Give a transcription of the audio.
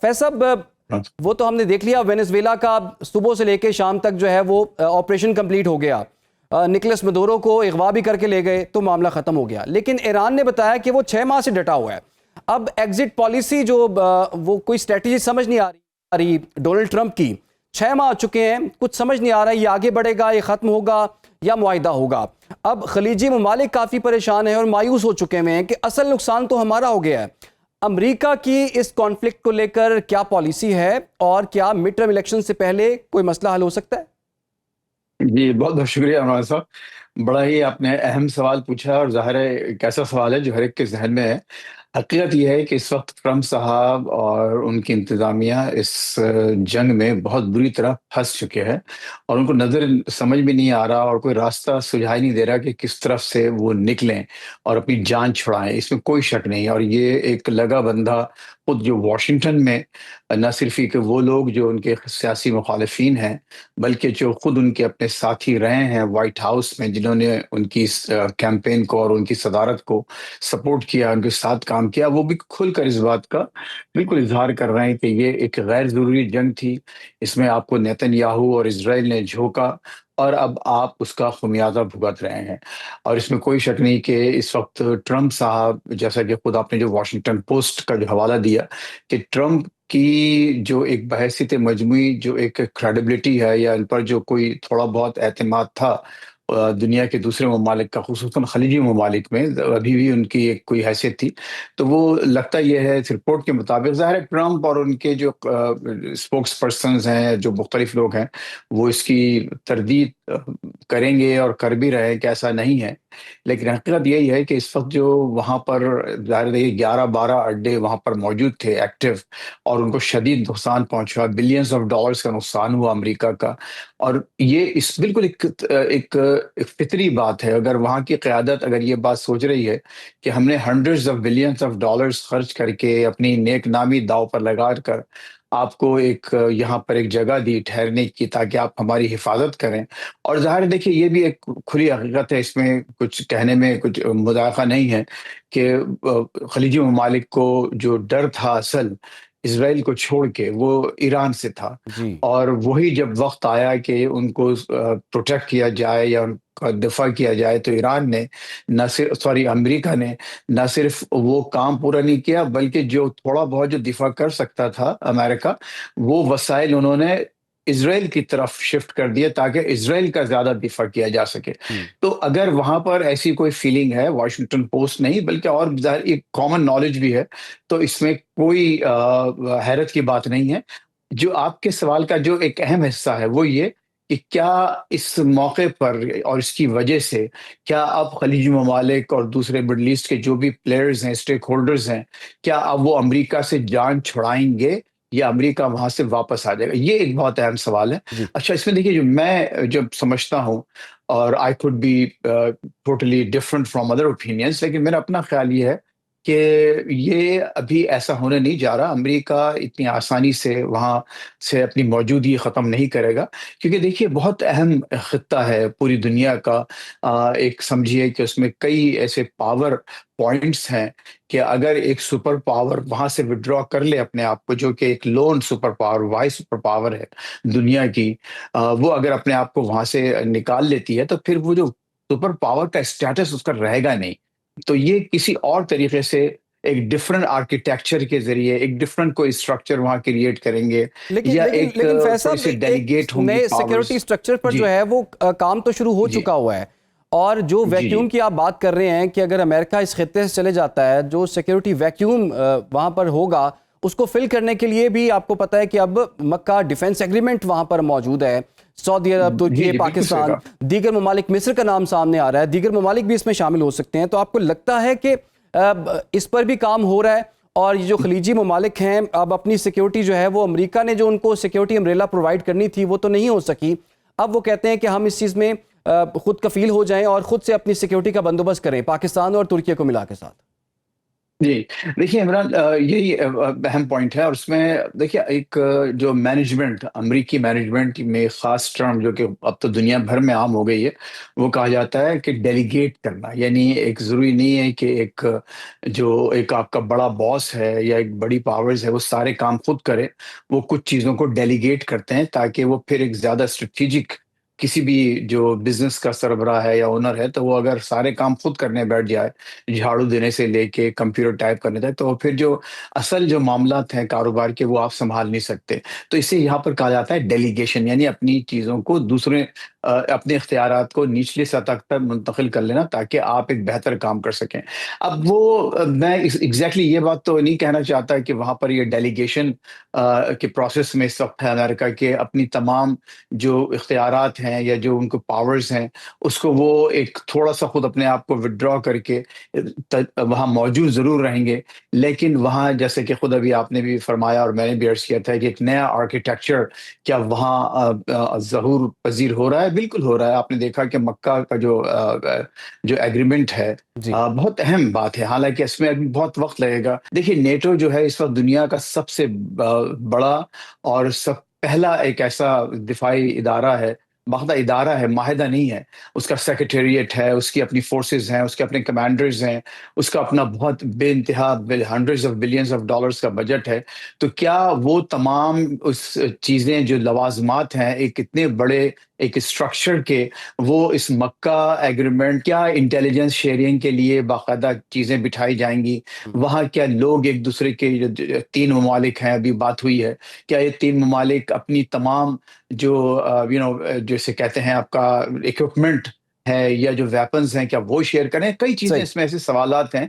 فیض صاحب وہ تو ہم نے دیکھ لیا وینزویلا کا صبح سے لے کے شام تک جو ہے وہ آپریشن کمپلیٹ ہو گیا، نکلس مدورو کو اغوا بھی کر کے لے گئے تو معاملہ ختم ہو گیا، لیکن ایران نے بتایا کہ وہ 6 ماہ سے ڈٹا ہوا ہے۔ اب ایگزٹ پالیسی جو وہ کوئی اسٹریٹجی سمجھ نہیں آ رہی ڈونلڈ ٹرمپ کی، 6 ماہ آ چکے ہیں، کچھ سمجھ نہیں آ رہا یہ آگے بڑھے گا، یہ ختم ہوگا یا معاہدہ ہوگا۔ اب خلیجی ممالک کافی پریشان ہیں اور مایوس ہو چکے ہیں کہ اصل نقصان تو ہمارا ہو گیا ہے۔ امریکہ کی اس کانفلکٹ کو لے کر کیا پالیسی ہے اور کیا مڈ ٹرم الیکشن سے پہلے کوئی مسئلہ حل ہو سکتا ہے؟ جی بہت بہت شکریہ عمران صاحب، بڑا ہی آپ نے اہم سوال پوچھا، اور ظاہر ہے ایک ایسا سوال ہے جو ہر ایک کے ذہن میں ہے۔ حقیقت یہ ہے کہ اس وقت ٹرمپ صاحب اور ان کی انتظامیہ اس جنگ میں بہت بری طرح پھنس چکے ہیں، اور ان کو نظر سمجھ بھی نہیں آ رہا اور کوئی راستہ سجھائی نہیں دے رہا کہ کس طرف سے وہ نکلیں اور اپنی جان چھڑائیں۔ اس میں کوئی شک نہیں، اور یہ ایک لگا بندہ خود جو واشنگٹن میں نہ صرف کہ وہ لوگ جو ان کے سیاسی مخالفین ہیں، بلکہ جو خود ان کے اپنے ساتھی رہے ہیں وائٹ ہاؤس میں، جنہوں نے ان کی کیمپین کو اور ان کی صدارت کو سپورٹ کیا، ان کے ساتھ کام کیا، وہ بھی کھل کر اس بات کا بالکل اظہار کر رہے ہیں کہ یہ ایک غیر ضروری جنگ تھی، اس میں آپ کو نیتن یاہو اور اسرائیل نے جھونکا اور اب آپ اس کا خمیازہ بھگت رہے ہیں۔ اور اس میں کوئی شک نہیں کہ اس وقت ٹرمپ صاحب، جیسا کہ خود آپ نے جو واشنگٹن پوسٹ کا جو حوالہ دیا کہ ٹرمپ کی جو ایک بحیثیت مجموعی جو ایک کریڈیبلٹی ہے، یا ان پر جو کوئی تھوڑا بہت اعتماد تھا دنیا کے دوسرے ممالک کا، خصوصاً خلیجی ممالک میں ابھی بھی ان کی ایک کوئی حیثیت تھی، تو وہ لگتا یہ ہے اس رپورٹ کے مطابق، ظاہر ہے ٹرمپ اور ان کے جو اسپوکس پرسنز ہیں، جو مختلف لوگ ہیں، وہ اس کی تردید کریں گے اور کر بھی رہے کہ ایسا نہیں ہے، لیکن حقیقت یہی ہے کہ اس وقت جو وہاں پر ظاہر ہے 11-12 اڈے وہاں پر موجود تھے ایکٹیو، اور ان کو شدید نقصان پہنچا، بلینز آف ڈالرز کا نقصان ہوا امریکہ کا۔ اور یہ اس بالکل ایک فطری بات ہے، اگر وہاں کی قیادت اگر یہ بات سوچ رہی ہے کہ ہم نے hundreds of billions of dollars خرچ کر کے اپنی نیک نامی داؤ پر لگا کر آپ کو ایک یہاں پر ایک جگہ دی ٹھہرنے کی تاکہ آپ ہماری حفاظت کریں، اور ظاہر دیکھیے یہ بھی ایک کھلی حقیقت ہے، اس میں کچھ کہنے میں کچھ مضائقہ نہیں ہے کہ خلیجی ممالک کو جو ڈر تھا اصل اسرائیل کو چھوڑ کے، وہ ایران سے تھا، جی اور وہی جب وقت آیا کہ ان کو پروٹیکٹ کیا جائے یا ان کا دفاع کیا جائے، تو ایران نے امریکہ نے نہ صرف وہ کام پورا نہیں کیا، بلکہ جو تھوڑا بہت جو دفاع کر سکتا تھا امریکہ، وہ وسائل انہوں نے اسرائیل کی طرف شفٹ کر دیا تاکہ اسرائیل کا زیادہ دفاع کیا جا سکے۔ تو اگر وہاں پر ایسی کوئی فیلنگ ہے، واشنگٹن پوسٹ نہیں بلکہ اور ظاہر ایک کامن نالج بھی ہے، تو اس میں کوئی حیرت کی بات نہیں ہے۔ جو آپ کے سوال کا جو ایک اہم حصہ ہے وہ یہ کہ کیا اس موقع پر اور اس کی وجہ سے کیا اب خلیجی ممالک اور دوسرے مڈل ایسٹ کے جو بھی پلیئرز ہیں، اسٹیک ہولڈرز ہیں، کیا اب وہ امریکہ سے جان چھڑائیں گے یا امریکہ وہاں سے واپس آ جائے گا؟ یہ ایک بہت اہم سوال ہے۔ جی اچھا، اس میں دیکھیے جو میں جب سمجھتا ہوں، اور I could be totally different from other opinions, لیکن میرا اپنا خیال یہ ہے کہ یہ ابھی ایسا ہونے نہیں جا رہا، امریکہ اتنی آسانی سے وہاں سے اپنی موجودگی ختم نہیں کرے گا، کیونکہ دیکھیے بہت اہم خطہ ہے پوری دنیا کا، ایک سمجھیے کہ اس میں کئی ایسے پاور پوائنٹس ہیں کہ اگر ایک سپر پاور وہاں سے وڈرا کر لے اپنے آپ کو، جو کہ ایک lone super power, why super power ہے دنیا کی، وہ اگر اپنے آپ کو وہاں سے نکال لیتی ہے، تو پھر وہ جو سپر پاور کا اسٹیٹس اس کا رہے گا نہیں، تو یہ کسی اور طریقے سے ایک ڈفرنٹ آرکیٹیکچر کے ذریعے ایک ڈفرنٹ کوئی اسٹرکچر وہاں کریٹ کریں گے، لیکن یا لیکن ایک لیکن فیض تھوڑی صاحب سی ایک ڈیلیگیٹ ہوں گی نئے پاورز۔ سیکیورٹی سٹرکچر پر جی جو ہے وہ کام تو شروع ہو جی چکا ہوا ہے، اور جو جی جی ویکیوم کی آپ بات کر رہے ہیں کہ اگر امریکہ اس خطے سے چلے جاتا ہے، جو سیکیورٹی ویکیوم وہاں پر ہوگا اس کو فل کرنے کے لیے بھی آپ کو پتہ ہے کہ اب مکہ ڈیفنس ایگریمنٹ وہاں پر موجود ہے، سعودی عرب، جی ترکی، جی بالکل صحیح پاکستان، کہا۔ دیگر ممالک، مصر کا نام سامنے آ رہا ہے، دیگر ممالک بھی اس میں شامل ہو سکتے ہیں، تو آپ کو لگتا ہے کہ اس پر بھی کام ہو رہا ہے؟ اور یہ جو خلیجی ممالک ہیں اب اپنی سیکیورٹی جو ہے وہ امریکہ نے جو ان کو سیکیورٹی امبریلا پرووائڈ کرنی تھی وہ تو نہیں ہو سکی، اب وہ کہتے ہیں کہ ہم اس چیز میں خود کفیل ہو جائیں اور خود سے اپنی سیکیورٹی کا بندوبست کریں، پاکستان اور ترکیہ کو ملا کے ساتھ۔ جی، دیکھیے عمران، یہی اہم پوائنٹ ہے، اور اس میں دیکھیے ایک جو مینجمنٹ، امریکی مینجمنٹ میں خاص ٹرم جو کہ اب تو دنیا بھر میں عام ہو گئی ہے، وہ کہا جاتا ہے کہ ڈیلیگیٹ کرنا، یعنی ایک ضروری نہیں ہے کہ ایک آپ کا بڑا باس ہے یا ایک بڑی پاورز ہے وہ سارے کام خود کرے، وہ کچھ چیزوں کو ڈیلیگیٹ کرتے ہیں تاکہ وہ پھر ایک زیادہ اسٹریٹجک، کسی بھی جو بزنس کا سربراہ ہے یا اونر ہے، تو وہ اگر سارے کام خود کرنے بیٹھ جائے، جھاڑو دینے سے لے کے کمپیوٹر ٹائپ کرنے تک، تو پھر جو اصل جو معاملات ہیں کاروبار کے وہ آپ سنبھال نہیں سکتے. تو اسے یہاں پر کہا جاتا ہے ڈیلیگیشن، یعنی اپنی چیزوں کو دوسرے اپنے اختیارات کو نچلی سطح پر منتقل کر لینا تاکہ آپ ایک بہتر کام کر سکیں. اب وہ میں ایگزیکٹلی یہ بات تو نہیں کہنا چاہتا کہ وہاں پر یہ ڈیلیگیشن کے پروسیس میں اس وقت ہے امریکہ کے، اپنی تمام جو اختیارات ہیں یا جو ان کو پاورز ہیں اس کو وہ ایک تھوڑا سا خود اپنے آپ کو ودرا کر کے وہاں موجود ضرور رہیں گے، لیکن وہاں جیسے کہ خود ابھی آپ نے بھی فرمایا اور میں نے بھی عرض کیا تھا کہ ایک نیا آرکیٹیکچر کیا وہاں ظہور پذیر ہو رہا ہے. بالکل ہو رہا ہے. آپ نے دیکھا کہ مکہ کا جو ایگریمنٹ ہے، جی بہت اہم بات ہے، حالانکہ اس میں ابھی بہت وقت لگے گا. دیکھیے نیٹو جو ہے اس وقت دنیا کا سب سے بڑا اور پہلا ایک ایسا دفاعی ادارہ ہے، باخدہ ادارہ ہے، معاہدہ نہیں ہے. اس کا سیکریٹریٹ ہے، اس کی اپنی فورسز ہیں، اس کے اپنے کمانڈرز ہیں، اس کا اپنا بہت بے انتہا hundreds of billions of dollars کا بجٹ ہے. تو کیا وہ تمام اس چیزیں جو لوازمات ہیں ایک اتنے بڑے ایک اسٹرکچر کے، وہ اس مکہ ایگریمنٹ، کیا انٹیلیجنس شیئرنگ کے لیے باقاعدہ چیزیں بٹھائی جائیں گی؟ وہاں کیا لوگ ایک دوسرے کے جو تین ممالک ہیں، ابھی بات ہوئی ہے، کیا یہ تین ممالک اپنی تمام جو جیسے کہتے ہیں آپ کا اکوپمنٹ ہے یا جو ویپنز ہیں، کیا وہ شیئر کریں؟ کئی چیزیں صحیح. اس میں ایسے سوالات ہیں